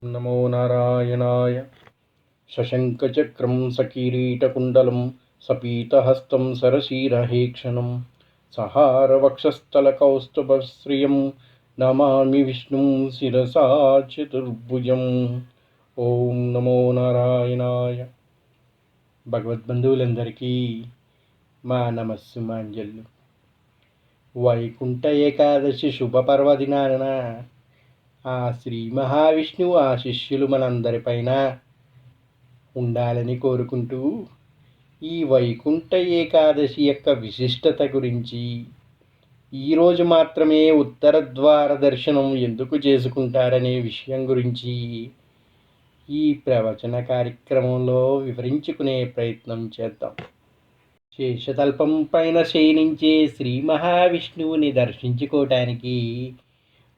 నమో నారాయణాయ. శశంఖచక్రం సకిరీటకుండలం సపీతహస్తం సరసీరహేక్షణం సహారవక్షస్థలకౌస్తుభశ్రియం నమామి విష్ణుం శిరసా చతుర్భుజం. ఓం నమో నారాయణాయ. భగవద్బంధువులందరికీ మా నమస్సుమాంజల్లు. వైకుంఠ ఏకాదశి శుభపర్వదినాన ఆ శ్రీ మహావిష్ణువు ఆశీస్సులు మనందరిపైన ఉండాలని కోరుకుంటూ ఈ వైకుంఠ ఏకాదశి యొక్క విశిష్టత గురించి, ఈరోజు మాత్రమే ఉత్తర ద్వార దర్శనం ఎందుకు చేసుకుంటారనే విషయం గురించి ఈ ప్రవచన కార్యక్రమంలో వివరించుకునే ప్రయత్నం చేద్దాం. శేషతల్పం పైన శయనించే శ్రీ మహావిష్ణువుని దర్శించుకోవటానికి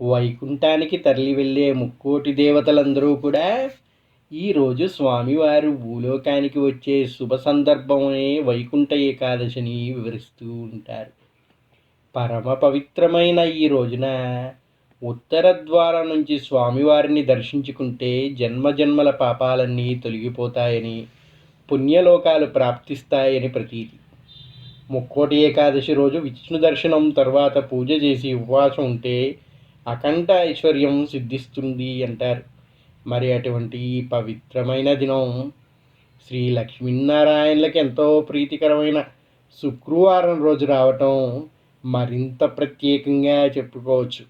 వైకుంఠానికి తరలి వెళ్ళే ముక్కోటి దేవతలందరూ కూడా ఈరోజు స్వామివారు భూలోకానికి వచ్చే శుభ సందర్భమే వైకుంఠ ఏకాదశిని వివరిస్తూ ఉంటారు. పరమ పవిత్రమైన ఈ రోజున ఉత్తర ద్వారం నుంచి స్వామివారిని దర్శించుకుంటే జన్మజన్మల పాపాలన్నీ తొలగిపోతాయని, పుణ్యలోకాలు ప్రాప్తిస్తాయని ప్రతీతి. ముక్కోటి ఏకాదశి రోజు విష్ణు దర్శనం తర్వాత పూజ చేసి ఉపవాసం ఉంటే అఖండ ఐశ్వర్యం సిద్ధిస్తుంది అంటారు. మరి అటువంటి పవిత్రమైన దినం శ్రీ లక్ష్మీనారాయణులకి ఎంతో ప్రీతికరమైన శుక్రవారం రోజు రావటం మరింత ప్రత్యేకంగా చెప్పుకోవచ్చు.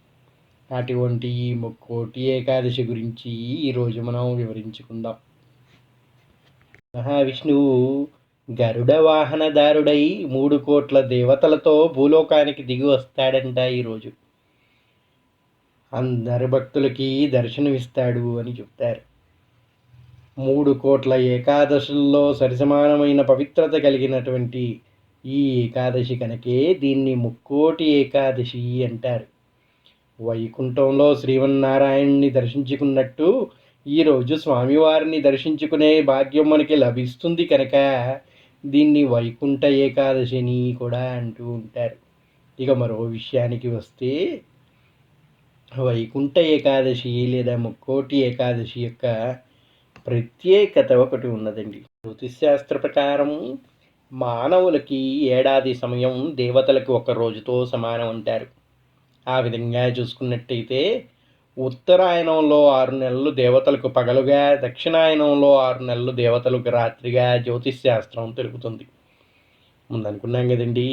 అటువంటి ముక్కోటి ఏకాదశి గురించి ఈరోజు మనం వివరించుకుందాం. మహావిష్ణువు గరుడ వాహనదారుడై 3 కోట్ల దేవతలతో భూలోకానికి దిగి వస్తాడంట. ఈరోజు అందరి భక్తులకి దర్శనమిస్తాడు అని చెప్తారు. 3 కోట్ల ఏకాదశుల్లో సరిసమానమైన పవిత్రత కలిగినటువంటి ఈ ఏకాదశి కనుకే దీన్ని ముక్కోటి ఏకాదశి అంటారు. వైకుంఠంలో శ్రీమన్నారాయణుని దర్శించుకున్నట్టు ఈరోజు స్వామివారిని దర్శించుకునే భాగ్యం మనకి లభిస్తుంది కనుక దీన్ని వైకుంఠ ఏకాదశిని కూడా అంటూ ఉంటారు. ఇక మరో విషయానికి వస్తే, వైకుంఠ ఏకాదశి లేదా ముక్కోటి ఏకాదశి యొక్క ప్రత్యేకత ఒకటి ఉన్నదండి. జ్యోతిశాస్త్ర ప్రకారం మానవులకి ఏడాది సమయం దేవతలకు 1 రోజుతో సమానం అంటారు. ఆ విధంగా చూసుకున్నట్టయితే ఉత్తరాయణంలో 6 నెలలు దేవతలకు పగలుగా, దక్షిణాయనంలో 6 నెలలు దేవతలకు రాత్రిగా జ్యోతిశాస్త్రం తెలుపుతుంది. ముందనుకున్నాం కదండి,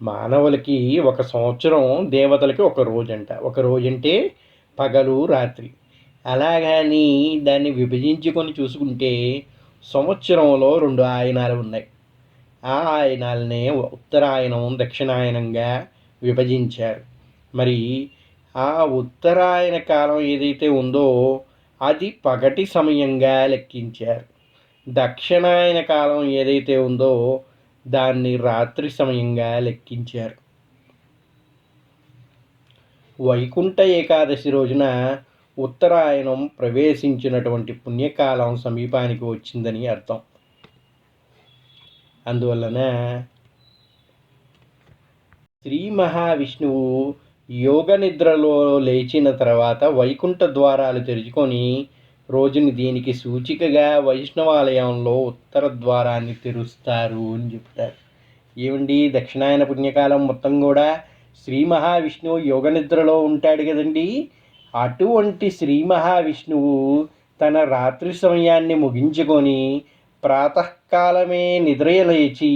మానవులకి 1 సంవత్సరం, దేవతలకి 1 రోజు అంట. 1 రోజు అంటే పగలు రాత్రి. అలాగని దాన్ని విభజించుకొని చూసుకుంటే సంవత్సరంలో 2 ఆయనాలు ఉన్నాయి. ఆ ఆయనాలనే ఉత్తరాయణం, దక్షిణాయనంగా విభజించారు. మరి ఆ ఉత్తరాయణ కాలం ఏదైతే ఉందో అది పగటి సమయంగా లెక్కించారు. దక్షిణాయన కాలం ఏదైతే ఉందో దాన్ని రాత్రి సమయంగా లెక్కించారు. వైకుంఠ ఏకాదశి రోజున ఉత్తరాయణం ప్రవేశించినటువంటి పుణ్యకాలం సమీపానికి వచ్చిందని అర్థం. అందువలన శ్రీ మహావిష్ణువు యోగ నిద్రలో లేచిన తర్వాత వైకుంఠ ద్వారాలు తెరుచుకొని రోజుని దీనికి సూచికగా వైష్ణవాలయంలో ఉత్తర ద్వారాన్ని తెరుస్తారు అని చెప్తారు. ఏమండి, దక్షిణాయన పుణ్యకాలం మొత్తం కూడా శ్రీ మహావిష్ణువు యోగ నిద్రలో ఉంటాడు కదండి. అటువంటి శ్రీ మహావిష్ణువు తన రాత్రి సమయాన్ని ముగించుకొని ప్రాతకాలమే నిద్రలేచి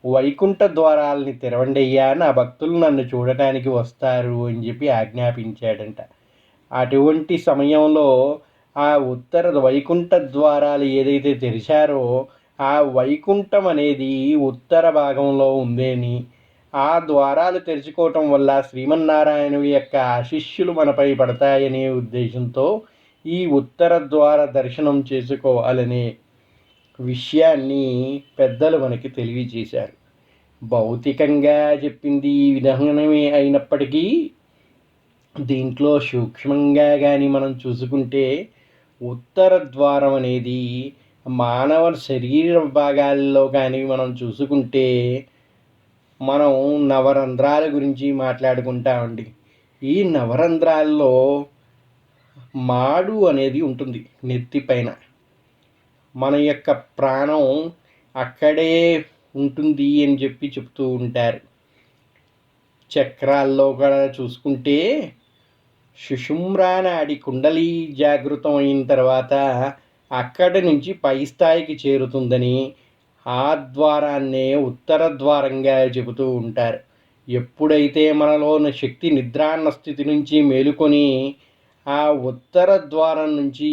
వైకుంఠ ద్వారాలని తెరవండి అయ్యా, నా భక్తులు నన్ను చూడటానికి వస్తారు అని చెప్పి ఆజ్ఞాపించాడంట. అటువంటి సమయంలో ఆ ఉత్తర వైకుంఠ ద్వారాలు ఏదైతే తెరిచారో ఆ వైకుంఠం అనేది ఉత్తర భాగంలో ఉందని, ఆ ద్వారాలు తెరుచుకోవటం వల్ల శ్రీమన్నారాయణుడి యొక్క ఆశీస్సులు మనపై పడతాయనే ఉద్దేశంతో ఈ ఉత్తర ద్వార దర్శనం చేసుకోవాలనే విషయాన్ని పెద్దలు మనకి తెలియజేశారు. భౌతికంగా చెప్పింది ఈ విధంగానే అయినప్పటికీ దీంట్లో సూక్ష్మంగా కానీ మనం చూసుకుంటే ఉత్తర ద్వారం అనేది మానవ శరీర భాగాల్లో కానీ మనం చూసుకుంటే మనం నవరంధ్రాల గురించి మాట్లాడుకుంటామండి. ఈ నవరంధ్రాల్లో మాడు అనేది ఉంటుంది నెత్తిపైన. మన యొక్క ప్రాణం అక్కడే ఉంటుంది అని చెప్పి చెప్తూ ఉంటారు. చక్రాల్లో కూడా చూసుకుంటే సుషుమ్నా నాడి కుండలి జాగృతం అయిన తర్వాత అక్కడి నుంచి పై స్థాయికి చేరుతుందని ఆ ద్వారాన్నే ఉత్తర ద్వారంగా చెబుతూ ఉంటారు. ఎప్పుడైతే మనలోని శక్తి నిద్రాన్న స్థితి నుంచి మేలుకొని ఆ ఉత్తర ద్వారం నుంచి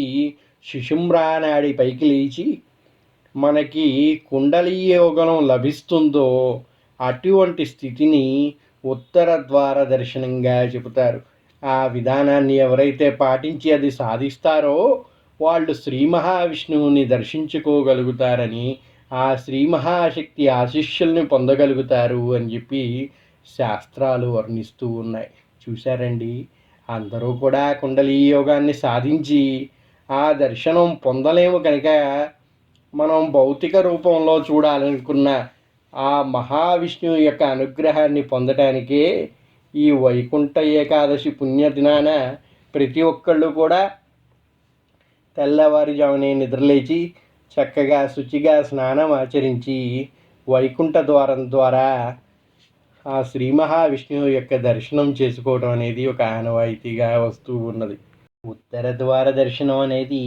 సుషుమ్నా నాడి పైకి లేచి మనకి కుండలి యోగం లభిస్తుందో అటువంటి స్థితిని ఉత్తర ద్వార దర్శనంగా చెబుతారు. ఆ విధానాన్ని ఎవరైతే పాటించి అది సాధిస్తారో వాళ్ళు శ్రీ మహావిష్ణువుని దర్శించుకోగలుగుతారని, ఆ శ్రీ మహాశక్తి ఆశీస్సుల్ని పొందగలుగుతారు అని చెప్పి శాస్త్రాలు వర్ణిస్తూ ఉన్నాయి. చూశారండి, అందరూ కూడా కుండలి యోగాన్ని సాధించి ఆ దర్శనం పొందలేము కనుక మనం భౌతిక రూపంలో చూడాలనుకున్న ఆ మహావిష్ణువు యొక్క అనుగ్రహాన్ని పొందటానికే ఈ వైకుంఠ ఏకాదశి పుణ్యదినాన ప్రతి ఒక్కళ్ళు కూడా తెల్లవారుజామునే నిద్రలేచి చక్కగా శుచిగా స్నానం ఆచరించి వైకుంఠ ద్వారం ద్వారా ఆ శ్రీ మహావిష్ణువు యొక్క దర్శనం చేసుకోవడం అనేది ఒక ఆనవాయితీగా వస్తూ ఉన్నది. ఉత్తర ద్వార దర్శనం అనేది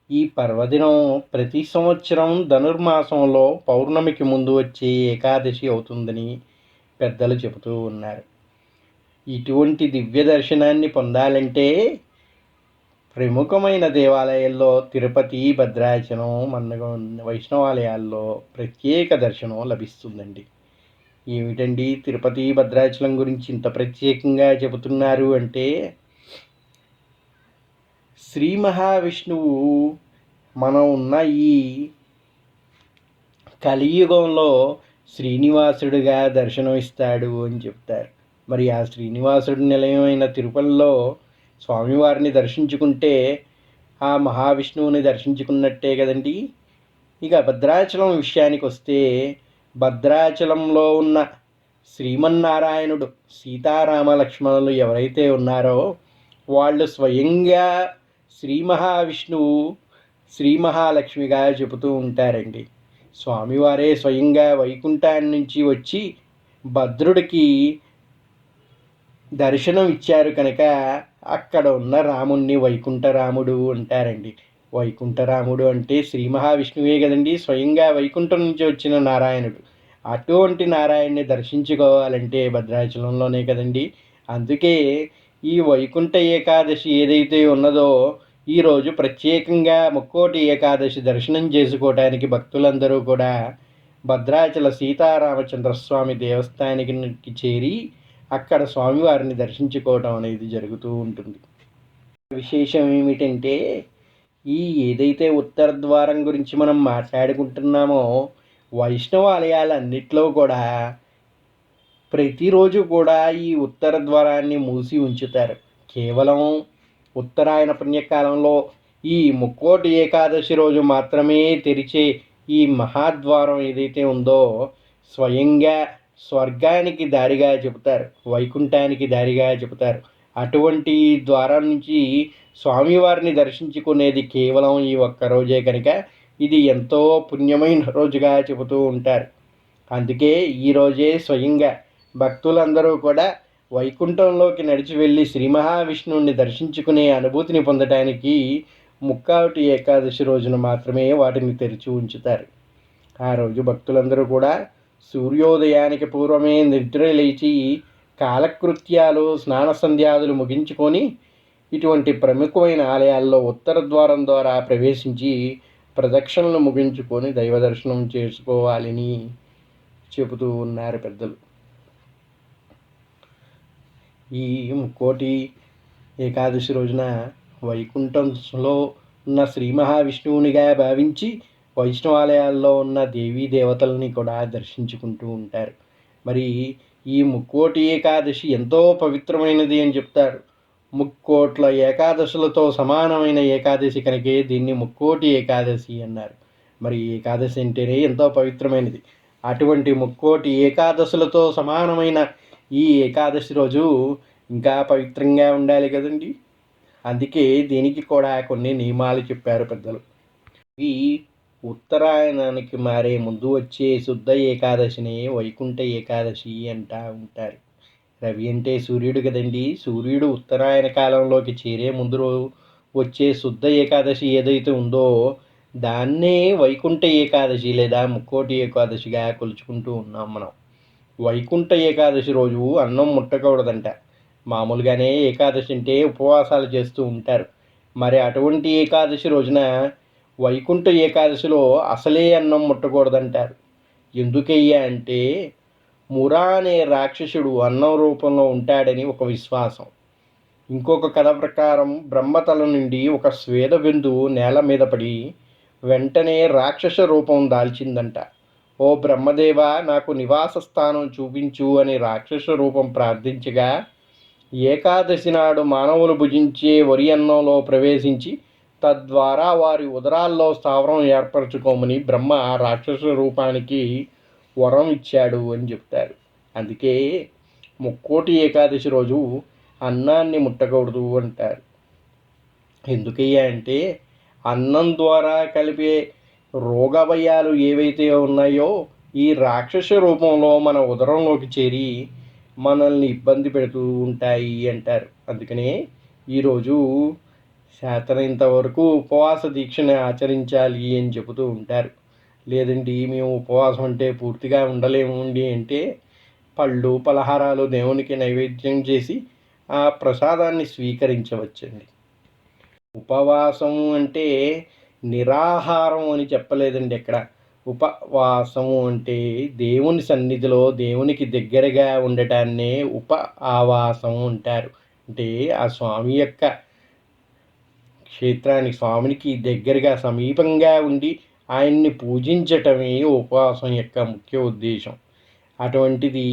ఈ పర్వదినం ప్రతి సంవత్సరం ధనుర్మాసంలో పౌర్ణమికి ముందు వచ్చే ఏకాదశి అవుతుందని పెద్దలు చెబుతూ ఉన్నారు. ఇటువంటి దివ్య దర్శనాన్ని పొందాలంటే ప్రముఖమైన దేవాలయాల్లో తిరుపతి, భద్రాచలం, వైష్ణవాలయాల్లో ప్రత్యేక దర్శనం లభిస్తుందండి. ఏమిటండి తిరుపతి, భద్రాచలం గురించి ఇంత ప్రత్యేకంగా చెబుతున్నారు అంటే, శ్రీ మహావిష్ణువు మనం ఉన్న ఈ కలియుగంలో శ్రీనివాసుడిగా దర్శనమిస్తాడు అని చెప్తారు. మరి ఆ శ్రీనివాసుడి నిలయమైన తిరుపతిలో స్వామివారిని దర్శించుకుంటే ఆ మహావిష్ణువుని దర్శించుకున్నట్టే కదండి. ఇక భద్రాచలం విషయానికి వస్తే భద్రాచలంలో ఉన్న శ్రీమన్నారాయణుడు, సీతారామ లక్ష్మణులు ఎవరైతే ఉన్నారో వాళ్ళు స్వయంగా శ్రీ మహావిష్ణువు, శ్రీ మహాలక్ష్మిగా చెబుతూ ఉంటారండి. స్వామివారే స్వయంగా వైకుంఠాన్ని నుంచి వచ్చి భద్రుడికి దర్శనం ఇచ్చారు కనుక అక్కడ ఉన్న రాముణ్ణి వైకుంఠరాముడు అంటారండి. వైకుంఠరాముడు అంటే శ్రీ మహావిష్ణువే కదండి, స్వయంగా వైకుంఠం నుంచి వచ్చిన నారాయణుడు. అటువంటి నారాయణ్ణి దర్శించుకోవాలంటే భద్రాచలంలోనే కదండి. అందుకే ఈ వైకుంఠ ఏకాదశి ఏదైతే ఉన్నదో ఈరోజు ప్రత్యేకంగా ముక్కోటి ఏకాదశి దర్శనం చేసుకోవటానికి భక్తులందరూ కూడా భద్రాచల సీతారామచంద్రస్వామి దేవస్థానానికి చేరి అక్కడ స్వామివారిని దర్శించుకోవటం అనేది జరుగుతూ ఉంటుంది. విశేషం ఏమిటంటే, ఈ ఏదైతే ఉత్తర ద్వారం గురించి మనం మాట్లాడుకుంటున్నామో వైష్ణవాలయాలన్నిట్లో కూడా ప్రతిరోజు కూడా ఈ ఉత్తర ద్వారాన్ని మూసి ఉంచుతారు. కేవలం ఉత్తరాయణ పుణ్యకాలంలో ఈ ముక్కోటి ఏకాదశి రోజు మాత్రమే తెరిచే ఈ మహాద్వారం ఏదైతే ఉందో స్వయంగా స్వర్గానికి దారిగా చెబుతారు, వైకుంఠానికి దారిగా చెబుతారు. అటువంటి ద్వారం నుంచి స్వామివారిని దర్శించుకునేది కేవలం ఈ ఒక్కరోజే కనుక ఇది ఎంతో పుణ్యమైన రోజుగా చెబుతూ ఉంటారు. అందుకే ఈరోజే స్వయంగా భక్తులందరూ కూడా వైకుంఠంలోకి నడిచి వెళ్ళి శ్రీ మహావిష్ణువుని దర్శించుకునే అనుభూతిని పొందడానికి ముక్కోటి ఏకాదశి రోజున మాత్రమే వాటిని తెరిచి ఉంచుతారు. ఆ రోజు భక్తులందరూ కూడా సూర్యోదయానికి పూర్వమే నిద్ర లేచి కాలకృత్యాలు, స్నాన సంధ్యాదులు ముగించుకొని ఇటువంటి ప్రముఖమైన ఆలయాల్లో ఉత్తర ద్వారం ద్వారా ప్రవేశించి ప్రదక్షిణలు ముగించుకొని దైవ దర్శనం చేసుకోవాలని చెబుతూ ఉన్నారు పెద్దలు. ఈ ముక్కోటి ఏకాదశి రోజున వైకుంఠంలో ఉన్న శ్రీ మహావిష్ణువునిగా భావించి వైష్ణవాలయాల్లో ఉన్న దేవీ దేవతల్ని కూడా దర్శించుకుంటూ ఉంటారు. మరి ఈ ముక్కోటి ఏకాదశి ఎంతో పవిత్రమైనది అని చెప్తారు. ముక్కోట్ల ఏకాదశులతో సమానమైన ఏకాదశి కనుకే దీన్ని ముక్కోటి ఏకాదశి అన్నారు. మరి ఏకాదశి అంటేనే ఎంతో పవిత్రమైనది. అటువంటి ముక్కోటి ఏకాదశులతో సమానమైన ఈ ఏకాదశి రోజు ఇంకా పవిత్రంగా ఉండాలి కదండి. అందుకే దీనికి కూడా కొన్ని నియమాలు చెప్పారు పెద్దలు. ఇవి ఉత్తరాయణానికి మారే ముందు వచ్చే శుద్ధ ఏకాదశిని వైకుంఠ ఏకాదశి అంటా ఉంటారు. రవి అంటే సూర్యుడు కదండి. సూర్యుడు ఉత్తరాయణ కాలంలోకి చేరే ముందు వచ్చే శుద్ధ ఏకాదశి ఏదైతే ఉందో దాన్నే వైకుంఠ ఏకాదశి లేదా ముక్కోటి ఏకాదశిగా కొలుచుకుంటూ ఉన్నాం మనం. వైకుంఠ ఏకాదశి రోజు అన్నం ముట్టకూడదంట. మామూలుగానే ఏకాదశి అంటే ఉపవాసాలు చేస్తూ ఉంటారు. మరి అటువంటి ఏకాదశి రోజున వైకుంఠ ఏకాదశిలో అసలే అన్నం ముట్టకూడదంటారు. ఎందుకయ్యా అంటే మురా అనే రాక్షసుడు అన్నం రూపంలో ఉంటాడని ఒక విశ్వాసం. ఇంకొక కథ ప్రకారం బ్రహ్మతల నుండి ఒక స్వేద బిందువు నేల మీద పడి వెంటనే రాక్షస రూపం దాల్చిందంట. ఓ బ్రహ్మదేవ, నాకు నివాస స్థానం చూపించు అని రాక్షస రూపం ప్రార్థించగా ఏకాదశి నాడు మానవులు భుజించే వరి అన్నంలో ప్రవేశించి తద్వారా వారి ఉదరాల్లో స్థావరం ఏర్పరచుకోమని బ్రహ్మ ఆ రాక్షస రూపానికి వరం ఇచ్చాడు అని చెప్తారు. అందుకే ముక్కోటి ఏకాదశి రోజు అన్నాన్ని ముట్టకూడదు అంటారు. ఎందుకయ్యా అంటే అన్నం ద్వారా కలిపే రోగభయాలు ఏవైతే ఉన్నాయో ఈ రాక్షస రూపంలో మన ఉదరంలోకి చేరి మనల్ని ఇబ్బంది పెడుతూ ఉంటాయి అంటారు. అందుకనే ఈరోజు శాతనంత వరకు ఉపవాస దీక్షని ఆచరించాలి అని చెబుతూ ఉంటారు. లేదండి మేము ఉపవాసం అంటే పూర్తిగా ఉండలేము అండి అంటే పళ్ళు పలహారాలు దేవునికి నైవేద్యం చేసి ఆ ప్రసాదాన్ని స్వీకరించవచ్చండి. ఉపవాసం అంటే నిరాహారం అని చెప్పలేదండి ఎక్కడ. ఉపవాసము అంటే దేవుని సన్నిధిలో దేవునికి దగ్గరగా ఉండటాన్నే ఆవాసం అంటారు. అంటే ఆ స్వామి యొక్క క్షేత్రానికి స్వామినికి దగ్గరగా సమీపంగా ఉండి ఆయన్ని పూజించటమే ఉపవాసం యొక్క ముఖ్య ఉద్దేశం. అటువంటిది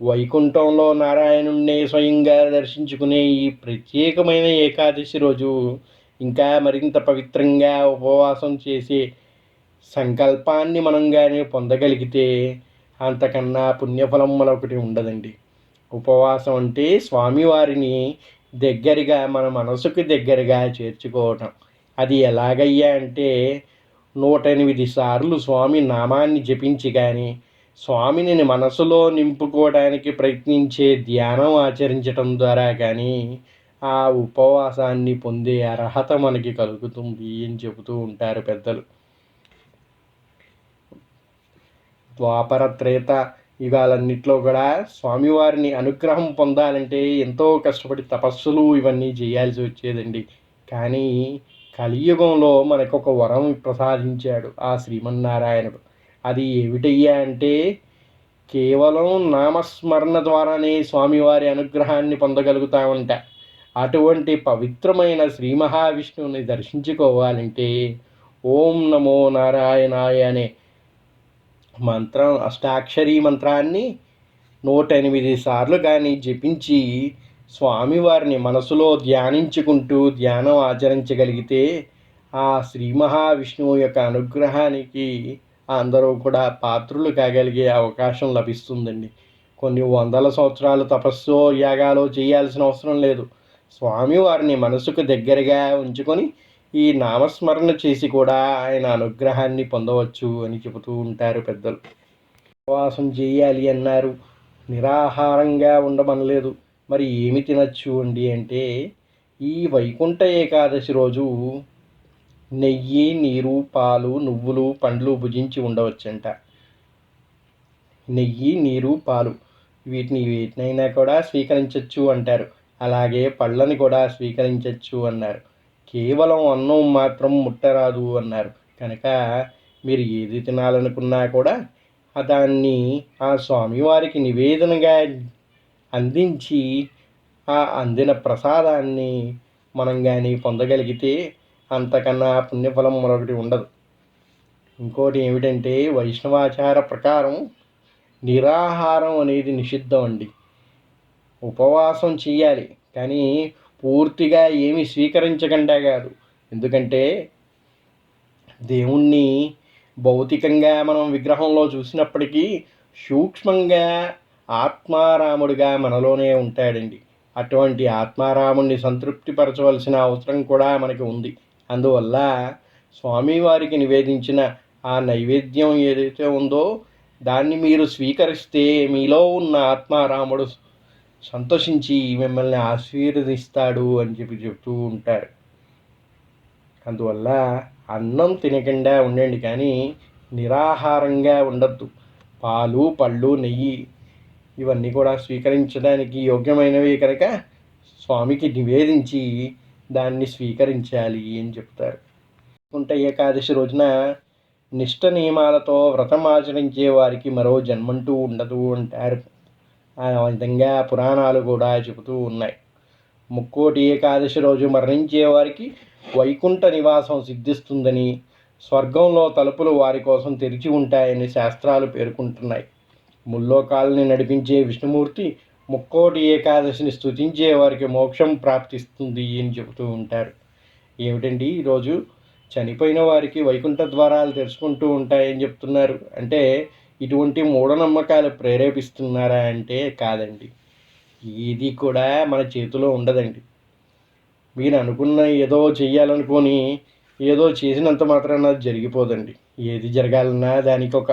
వైకుంఠంలో నారాయణుణ్ణి స్వయంగా దర్శించుకునే ఈ ప్రత్యేకమైన ఏకాదశి రోజు ఇంకా మరింత పవిత్రంగా ఉపవాసం చేసే సంకల్పాన్ని మనం కానీ పొందగలిగితే అంతకన్నా పుణ్యఫలం మరొకటి ఉండదండి. ఉపవాసం అంటే స్వామివారిని దగ్గరగా మన మనసుకు దగ్గరగా చేర్చుకోవటం. అది ఎలాగయ్యా అంటే 108 సార్లు స్వామి నామాన్ని జపించి కానీ స్వామిని మనసులో నింపుకోవడానికి ప్రయత్నించే ధ్యానం ఆచరించటం ద్వారా కానీ ఆ ఉపవాసాన్ని పొందే అర్హత మనకి కలుగుతుంది అని చెబుతూ ఉంటారు పెద్దలు. ద్వాపర త్రేత యుగాలన్నిట్లో కూడా స్వామివారిని అనుగ్రహం పొందాలంటే ఎంతో కష్టపడి తపస్సులు ఇవన్నీ చేయాల్సి వచ్చేదండి. కానీ కలియుగంలో మనకొక వరం ప్రసాదించాడు ఆ శ్రీమన్నారాయణుడు. అది ఏమిటయ్యా అంటే కేవలం నామస్మరణ ద్వారానే స్వామివారి అనుగ్రహాన్ని పొందగలుగుతామంట. అటువంటి పవిత్రమైన శ్రీ మహావిష్ణువుని దర్శించుకోవాలంటే ఓం నమో నారాయణాయ అనే మంత్రం, అష్టాక్షరీ మంత్రాన్ని 108 సార్లు కానీ జపించి స్వామివారిని మనసులో ధ్యానించుకుంటూ ధ్యానం ఆచరించగలిగితే ఆ శ్రీ మహావిష్ణువు యొక్క అనుగ్రహానికి అందరూ కూడా పాత్రులు కాగలిగే అవకాశం లభిస్తుందండి. కొన్ని వందల సంవత్సరాలు తపస్సు యాగాలు చేయాల్సిన అవసరం లేదు. స్వామివారిని మనసుకు దగ్గరగా ఉంచుకొని ఈ నామస్మరణ చేసి కూడా ఆయన అనుగ్రహాన్ని పొందవచ్చు అని చెబుతూ ఉంటారు పెద్దలు. ఉపవాసం చేయాలి అన్నారు, నిరాహారంగా ఉండమనలేదు. మరి ఏమి తినచ్చు అండి అంటే ఈ వైకుంఠ ఏకాదశి రోజు నెయ్యి, నీరు, పాలు, నువ్వులు, పండ్లు భుజించి ఉండవచ్చంట. నెయ్యి, నీరు, పాలు వేటినైనా కూడా స్వీకరించవచ్చు అంటారు. అలాగే పళ్ళని కూడా స్వీకరించవచ్చు అన్నారు. కేవలం అన్నం మాత్రం ముట్టరాదు అన్నారు. కనుక మీరు ఏది తినాలనుకున్నా కూడా దాన్ని ఆ స్వామివారికి నివేదనగా అందించి ఆ అందిన ప్రసాదాన్ని మనం కానీ పొందగలిగితే అంతకన్నా పుణ్యఫలం మరొకటి ఉండదు. ఇంకోటి ఏమిటంటే వైష్ణవాచార ప్రకారం నిరాహారం అనేది నిషిద్ధం అండి. ఉపవాసం చేయాలి కానీ పూర్తిగా ఏమి స్వీకరించకుండా కాదు. ఎందుకంటే దేవుణ్ణి భౌతికంగా మనం విగ్రహంలో చూసినప్పటికీ సూక్ష్మంగా ఆత్మారాముడిగా మనలోనే ఉంటాడండి. అటువంటి ఆత్మారాముణ్ణి సంతృప్తిపరచవలసిన అవసరం కూడా మనకి ఉంది. అందువల్ల స్వామివారికి నివేదించిన ఆ నైవేద్యం ఏదైతే ఉందో దాన్ని మీరు స్వీకరిస్తే మీలో ఉన్న ఆత్మారాముడు సంతోషించి మిమ్మల్ని ఆశీర్వదిస్తాడు అని చెప్తూ ఉంటారు. అందువల్ల అన్నం తినకుండా ఉండండి, కానీ నిరాహారంగా ఉండద్దు. పాలు, పళ్ళు, నెయ్యి ఇవన్నీ కూడా స్వీకరించడానికి యోగ్యమైనవి కనుక స్వామికి నివేదించి దాన్ని స్వీకరించాలి అని చెప్తారు. వైకుంఠ ఏకాదశి రోజున నిష్ఠ నియమాలతో వ్రతం ఆచరించే వారికి మరో జన్మంటూ ఉండదు అంటారు. ఆ విధంగా పురాణాలు కూడా చెబుతూ ఉన్నాయి. ముక్కోటి ఏకాదశి రోజు మరణించే వారికి వైకుంఠ నివాసం సిద్ధిస్తుందని, స్వర్గంలో తలుపులు వారి కోసం తెరిచి ఉంటాయని శాస్త్రాలు పేర్కొంటున్నాయి. ముల్లోకాలని నడిపించే విష్ణుమూర్తి ముక్కోటి ఏకాదశిని స్తుతించే వారికి మోక్షం ప్రాప్తిస్తుంది అని చెబుతూ ఉంటారు. ఏమిటండి ఈరోజు చనిపోయిన వారికి వైకుంఠ ద్వారాలు తెరుచుకుంటూ ఉంటాయని చెప్తున్నారు అంటే ఇటువంటి మూఢనమ్మకాలు ప్రేరేపిస్తున్నారా అంటే కాదండి. ఏది కూడా మన చేతిలో ఉండదండి. మీరు అనుకున్న ఏదో చెయ్యాలనుకొని ఏదో చేసినంత మాత్రాన జరిగిపోదండి. ఏది జరగాలన్నా దానికి ఒక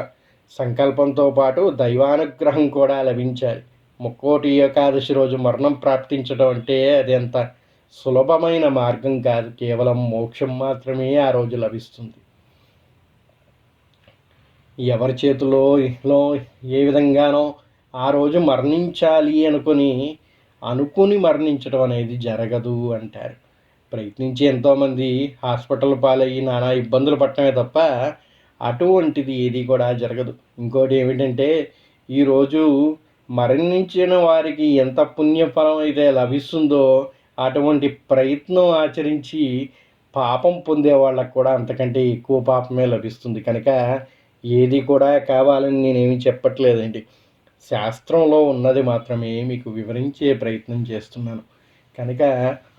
సంకల్పంతో పాటు దైవానుగ్రహం కూడా లభించాలి. ముక్కోటి ఏకాదశి రోజు మరణం ప్రాప్తించడం అంటే అది అంత సులభమైన మార్గం కాదు. కేవలం మోక్షం మాత్రమే ఆ రోజు లభిస్తుంది. ఎవరి చేతిలో ఏ విధంగానో ఆ రోజు మరణించాలి అనుకుని మరణించడం అనేది జరగదు అంటారు. ప్రయత్నించి ఎంతోమంది హాస్పిటల్ పాలయ్యి నానా ఇబ్బందులు పడటమే తప్ప అటువంటిది ఏది కూడా జరగదు. ఇంకోటి ఏమిటంటే ఈరోజు మరణించిన వారికి ఎంత పుణ్యఫలం అయితే లభిస్తుందో అటువంటి ప్రయత్నం ఆచరించి పాపం పొందే వాళ్ళకు కూడా అంతకంటే ఎక్కువ పాపమే లభిస్తుంది. కనుక ఏది కూడా కావాలని నేనేమి చెప్పట్లేదండి. శాస్త్రంలో ఉన్నది మాత్రమే మీకు వివరించే ప్రయత్నం చేస్తున్నాను. కనుక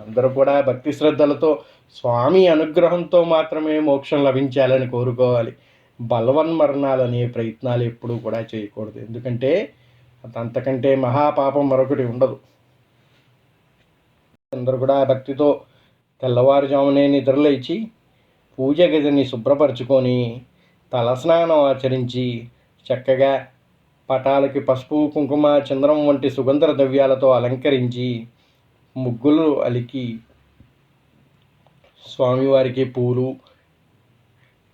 అందరూ కూడా భక్తి శ్రద్ధలతో స్వామి అనుగ్రహంతో మాత్రమే మోక్షం లభించాలని కోరుకోవాలి. బలవన్మరణాలనే ప్రయత్నాలు ఎప్పుడూ కూడా చేయకూడదు. ఎందుకంటే అంతకంటే మహాపాపం మరొకటి ఉండదు. అందరూ కూడా భక్తితో తెల్లవారుజామునే నిద్రలేచి పూజ గదిని శుభ్రపరచుకొని తలస్నానం ఆచరించి చక్కగా పటాలకి పసుపు, కుంకుమ, చంద్రం వంటి సుగంధ ద్రవ్యాలతో అలంకరించి ముగ్గులు అలికి స్వామివారికి పూలు,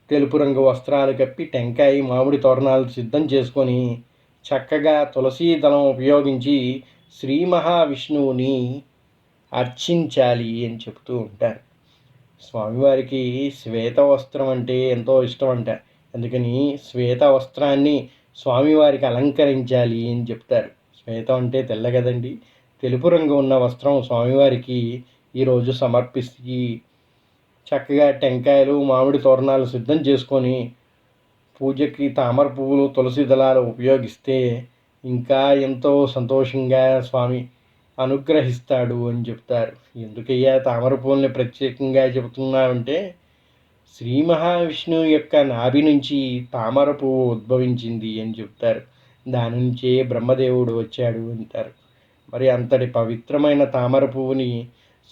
తెలుపు రంగు వస్త్రాలు కప్పి టెంకాయ, మామిడి తోరణాలు సిద్ధం చేసుకొని చక్కగా తులసీ దళం ఉపయోగించి శ్రీ మహావిష్ణువుని అర్చించాలి అని చెప్తూ ఉంటారు. స్వామివారికి శ్వేత వస్త్రం అంటే ఎంతో ఇష్టం అంట. అందుకని శ్వేత వస్త్రాన్ని స్వామివారికి అలంకరించాలి అని చెప్తారు. శ్వేతం అంటే తెల్ల కదండి. తెలుపు రంగు ఉన్న వస్త్రం స్వామివారికి ఈరోజు సమర్పిస్తే చక్కగా టెంకాయలు, మామిడి తోరణాలు సిద్ధం చేసుకొని పూజకి తామర పువ్వులు, తులసి దళాలు ఉపయోగిస్తే ఇంకా ఎంతో సంతోషంగా స్వామి అనుగ్రహిస్తాడు అని చెప్తారు. ఎందుకయ్యా తామర పువ్వుల్ని ప్రత్యేకంగా చెబుతున్నామంటే శ్రీ మహావిష్ణువు యొక్క నాభి నుంచి తామర పువ్వు ఉద్భవించింది అని చెప్తారు. దాని నుంచే బ్రహ్మదేవుడు వచ్చాడు అంటారు. మరి అంతటి పవిత్రమైన తామర పువ్వుని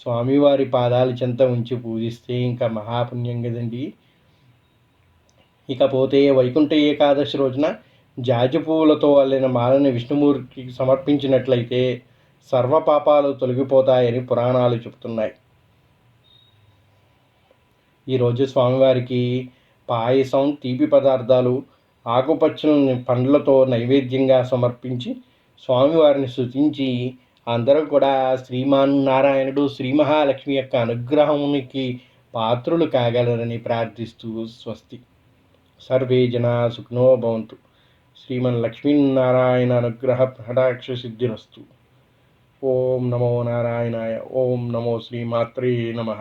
స్వామివారి పాదాల చెంత ఉంచి పూజిస్తే ఇంకా మహాపుణ్యం కదండి. ఇకపోతే వైకుంఠ ఏకాదశి రోజున జాజి పువ్వులతో అల్లిన మాలని విష్ణుమూర్తికి సమర్పించినట్లయితే సర్వపాపాలు తొలగిపోతాయని పురాణాలు చెబుతున్నాయి. ఈరోజు స్వామివారికి పాయసం, తీపి పదార్థాలు, ఆకుపచ్చని పండ్లతో నైవేద్యంగా సమర్పించి స్వామివారిని స్తుతించి అందరూ కూడా శ్రీమన్నారాయణుడు, శ్రీ మహాలక్ష్మి యొక్క అనుగ్రహానికి పాత్రులు కాగలరని ప్రార్థిస్తూ స్వస్తి. సర్వే జనా సుఖినో భవంతు. శ్రీమన్లక్ష్మీనారాయణ అనుగ్రహ కటాక్ష సిద్ధిరస్తు. ఓం నమో నారాయణాయ. ఓం నమో శ్రీమాత్రే నమః.